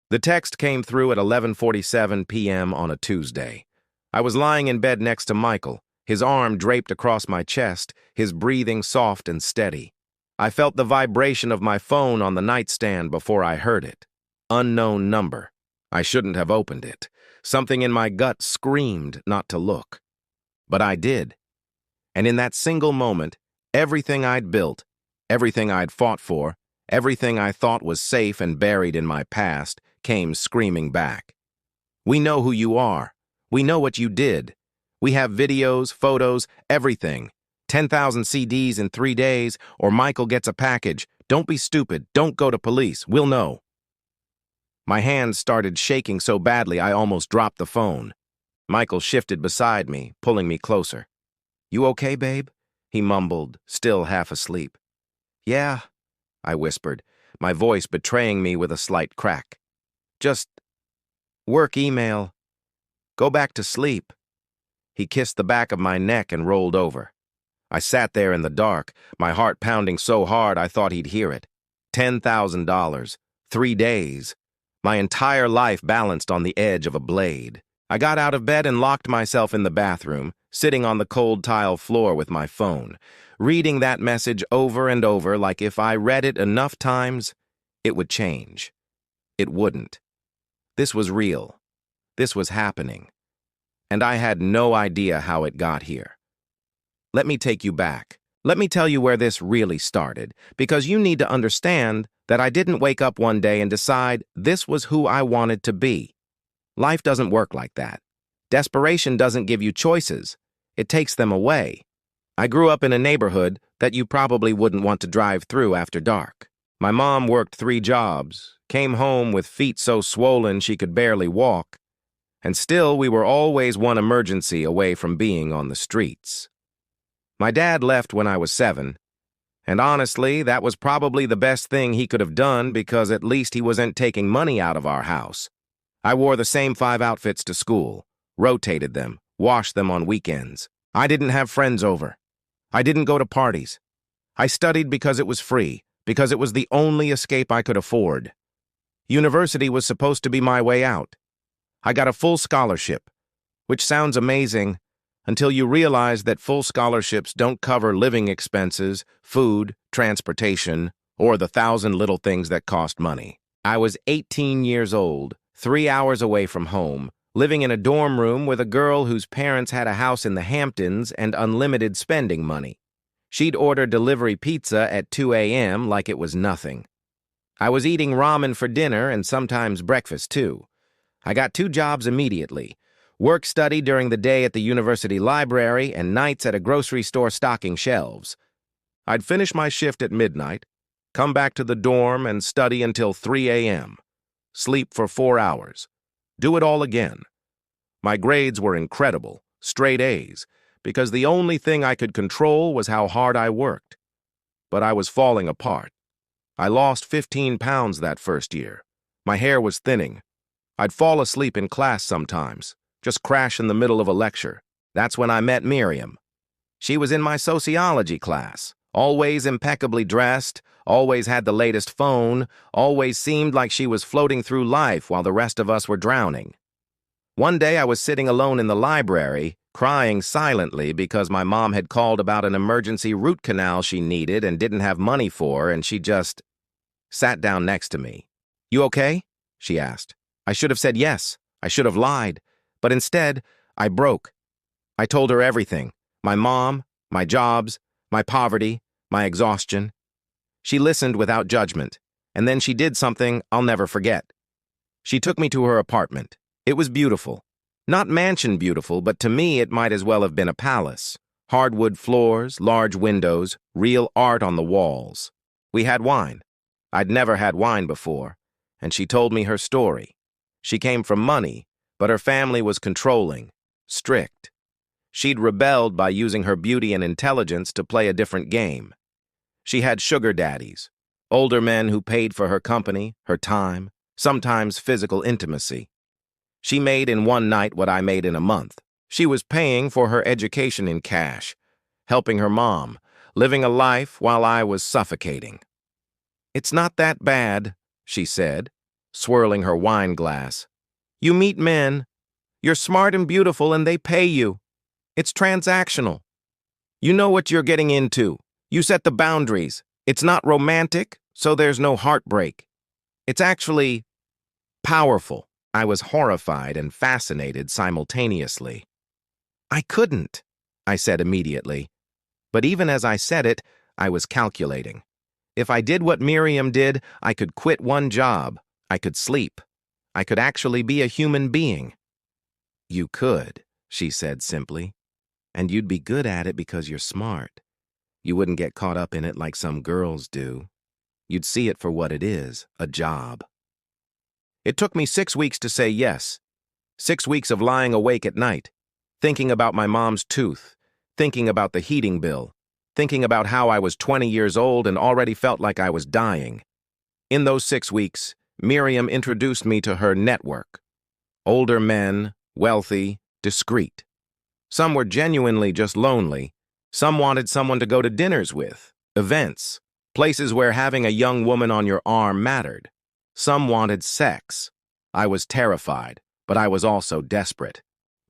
The text came through at 11:47 p.m. on a Tuesday. I was lying in bed next to Michael, his arm draped across my chest, his breathing soft and steady. I felt the vibration of my phone on the nightstand before I heard it. Unknown number. I shouldn't have opened it. Something in my gut screamed not to look. But I did. And in that single moment, everything I'd built, everything I'd fought for, everything I thought was safe and buried in my past, came screaming back. We know who you are. We know what you did. We have videos, photos, everything. 10,000 CDs in 3 days, or Michael gets a package. Don't be stupid. Don't go to police. We'll know. My hands started shaking so badly I almost dropped the phone. Michael shifted beside me, pulling me closer. "You okay, babe?" he mumbled, still half asleep. "Yeah," I whispered, my voice betraying me with a slight crack. "Just work email. Go back to sleep." He kissed the back of my neck and rolled over. I sat there in the dark, my heart pounding so hard I thought he'd hear it. $10,000. 3 days. My entire life balanced on the edge of a blade. I got out of bed and locked myself in the bathroom, sitting on the cold tile floor with my phone, reading that message over and over like if I read it enough times, it would change. It wouldn't. This was real. This was happening. And I had no idea how it got here. Let me take you back. Let me tell you where this really started, because you need to understand that I didn't wake up one day and decide this was who I wanted to be. Life doesn't work like that. Desperation doesn't give you choices. It takes them away. I grew up in a neighborhood that you probably wouldn't want to drive through after dark. My mom worked 3 jobs, came home with feet so swollen she could barely walk, and still we were always one emergency away from being on the streets. My dad left when I was 7, and honestly, that was probably the best thing he could have done because at least he wasn't taking money out of our house. I wore the same 5 outfits to school, rotated them, washed them on weekends. I didn't have friends over. I didn't go to parties. I studied because it was free, because it was the only escape I could afford. University was supposed to be my way out. I got a full scholarship, which sounds amazing until you realize that full scholarships don't cover living expenses, food, transportation, or the 1,000 little things that cost money. I was 18 years old, 3 hours away from home, living in a dorm room with a girl whose parents had a house in the Hamptons and unlimited spending money. She'd order delivery pizza at 2 a.m. like it was nothing. I was eating ramen for dinner and sometimes breakfast too. I got 2 jobs immediately. Work-study during the day at the university library and nights at a grocery store stocking shelves. I'd finish my shift at midnight, come back to the dorm and study until 3 a.m. Sleep for 4 hours. Do it all again. My grades were incredible, straight A's, because the only thing I could control was how hard I worked. But I was falling apart. I lost 15 pounds that first year. My hair was thinning. I'd fall asleep in class sometimes, just crash in the middle of a lecture. That's when I met Miriam. She was in my sociology class, always impeccably dressed, always had the latest phone, always seemed like she was floating through life while the rest of us were drowning. One day I was sitting alone in the library, crying silently because my mom had called about an emergency root canal she needed and didn't have money for, and she just sat down next to me. "You okay?" she asked. I should have said yes. I should have lied. But instead, I broke. I told her everything. My mom, my jobs, my poverty, my exhaustion. She listened without judgment, and then she did something I'll never forget. She took me to her apartment. It was beautiful. Not mansion beautiful, but to me it might as well have been a palace. Hardwood floors, large windows, real art on the walls. We had wine. I'd never had wine before, and she told me her story. She came from money, but her family was controlling, strict. She'd rebelled by using her beauty and intelligence to play a different game. She had sugar daddies, older men who paid for her company, her time, sometimes physical intimacy. She made in one night what I made in a month. She was paying for her education in cash, helping her mom, living a life while I was suffocating. "It's not that bad," she said, swirling her wine glass. You meet men. You're smart and beautiful and they pay you. It's transactional. You know what you're getting into. You set the boundaries. It's not romantic, so there's no heartbreak. It's actually powerful. I was horrified and fascinated simultaneously. I couldn't, I said immediately. But even as I said it, I was calculating. If I did what Miriam did, I could quit one job. I could sleep. I could actually be a human being. You could, she said simply. And you'd be good at it because you're smart. You wouldn't get caught up in it like some girls do. You'd see it for what it is, a job. It took me 6 weeks to say yes. 6 weeks of lying awake at night, thinking about my mom's tooth, thinking about the heating bill, thinking about how I was 20 years old and already felt like I was dying. In those 6 weeks, Miriam introduced me to her network. Older men, wealthy, discreet. Some were genuinely just lonely. Some wanted someone to go to dinners with, events, places where having a young woman on your arm mattered. Some wanted sex. I was terrified, but I was also desperate.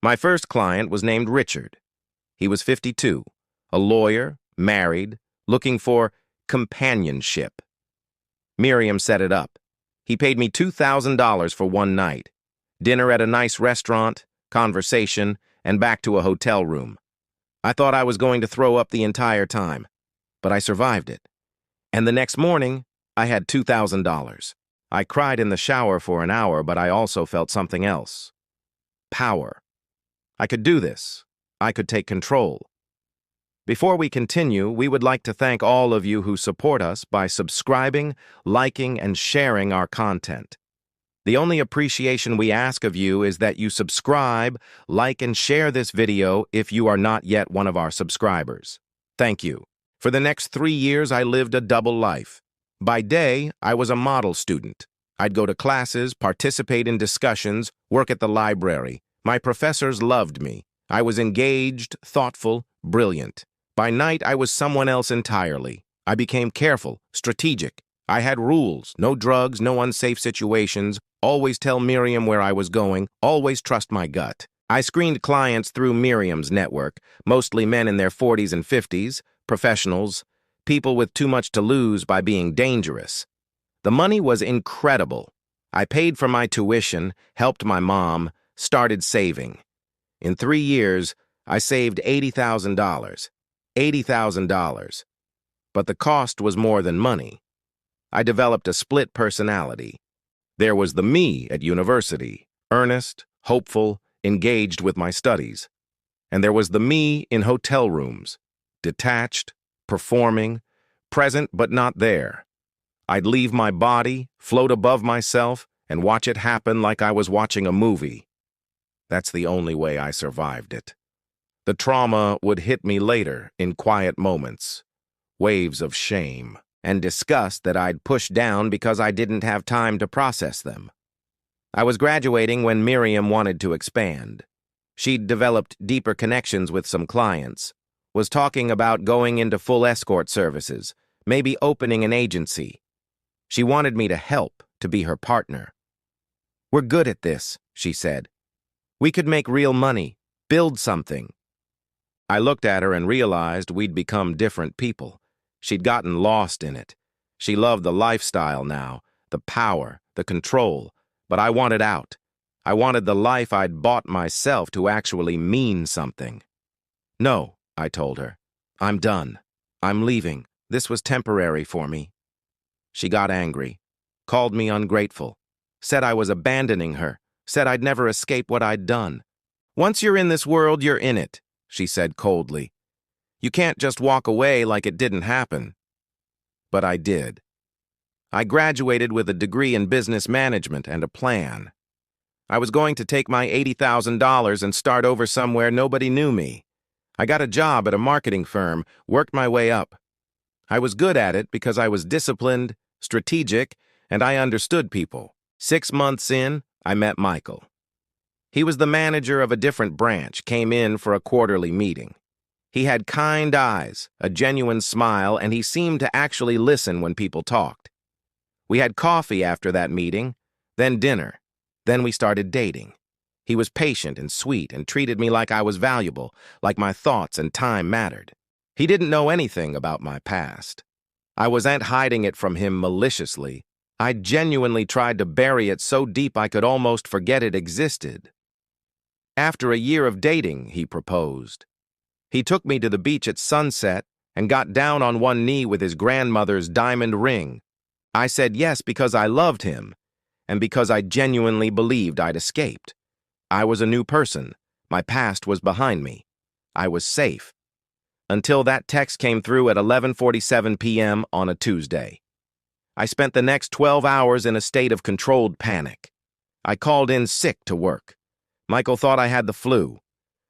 My first client was named Richard. He was 52, a lawyer, married, looking for companionship. Miriam set it up. He paid me $2,000 for one night. Dinner at a nice restaurant, conversation, and back to a hotel room. I thought I was going to throw up the entire time, but I survived it. And the next morning, I had $2,000. I cried in the shower for an hour, but I also felt something else. Power. I could do this. I could take control. Before we continue, we would like to thank all of you who support us by subscribing, liking, and sharing our content. The only appreciation we ask of you is that you subscribe, like, and share this video if you are not yet one of our subscribers. Thank you. For the next 3 years, I lived a double life. By day, I was a model student. I'd go to classes, participate in discussions, work at the library. My professors loved me. I was engaged, thoughtful, brilliant. By night, I was someone else entirely. I became careful, strategic. I had rules, no drugs, no unsafe situations, always tell Miriam where I was going, always trust my gut. I screened clients through Miriam's network, mostly men in their 40s and 50s, professionals, people with too much to lose by being dangerous. The money was incredible. I paid for my tuition, helped my mom, started saving. In 3 years, I saved $80,000. $80,000. But the cost was more than money. I developed a split personality. There was the me at university, earnest, hopeful, engaged with my studies. And there was the me in hotel rooms, detached, performing, present but not there. I'd leave my body, float above myself, and watch it happen like I was watching a movie. That's the only way I survived it. The trauma would hit me later in quiet moments, waves of shame and disgust that I'd push down because I didn't have time to process them. I was graduating when Miriam wanted to expand. She'd developed deeper connections with some clients, was talking about going into full escort services, maybe opening an agency. She wanted me to help, to be her partner. We're good at this, she said. We could make real money, build something. I looked at her and realized we'd become different people. She'd gotten lost in it. She loved the lifestyle now, the power, the control, but I wanted out. I wanted the life I'd bought myself to actually mean something. No, I told her. I'm done. I'm leaving. This was temporary for me. She got angry, called me ungrateful, said I was abandoning her, said I'd never escape what I'd done. Once you're in this world, you're in it, she said coldly. You can't just walk away like it didn't happen. But I did. I graduated with a degree in business management and a plan. I was going to take my $80,000 and start over somewhere nobody knew me. I got a job at a marketing firm, worked my way up. I was good at it because I was disciplined, strategic, and I understood people. 6 months in, I met Michael. He was the manager of a different branch, came in for a quarterly meeting. He had kind eyes, a genuine smile, and he seemed to actually listen when people talked. We had coffee after that meeting, Then dinner. Then we started dating. He was patient and sweet and treated me like I was valuable, like my thoughts and time mattered. He didn't know anything about my past. I wasn't hiding it from him maliciously. I genuinely tried to bury it so deep I could almost forget it existed. After a year of dating, he proposed. He took me to the beach at sunset and got down on one knee with his grandmother's diamond ring. I said yes because I loved him and because I genuinely believed I'd escaped. I was a new person. My past was behind me. I was safe. Until that text came through at 11:47 p.m. on a Tuesday. I spent the next 12 hours in a state of controlled panic. I called in sick to work. Michael thought I had the flu.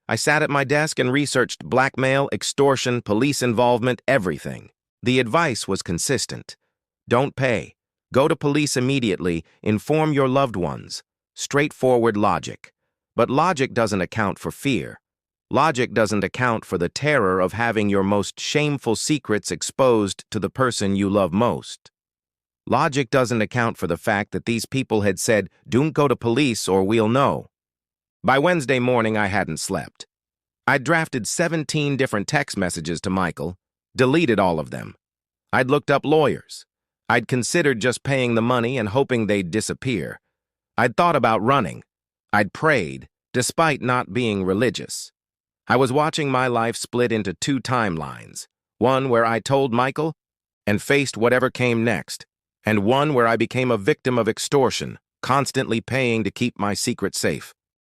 I sat at my desk and researched blackmail, extortion, police involvement, everything. The advice was consistent. Don't pay. Go to police immediately. Inform your loved ones. Straightforward logic. But logic doesn't account for fear. Logic doesn't account for the terror of having your most shameful secrets exposed to the person you love most. Logic doesn't account for the fact that these people had said, "Don't go to police or we'll know." By Wednesday morning, I hadn't slept. I'd drafted 17 different text messages to Michael, deleted all of them. I'd looked up lawyers. I'd considered just paying the money and hoping they'd disappear. I'd thought about running. I'd prayed, despite not being religious. I was watching my life split into two timelines, one where I told Michael and faced whatever came next, and one where I became a victim of extortion, constantly paying to keep my secret safe.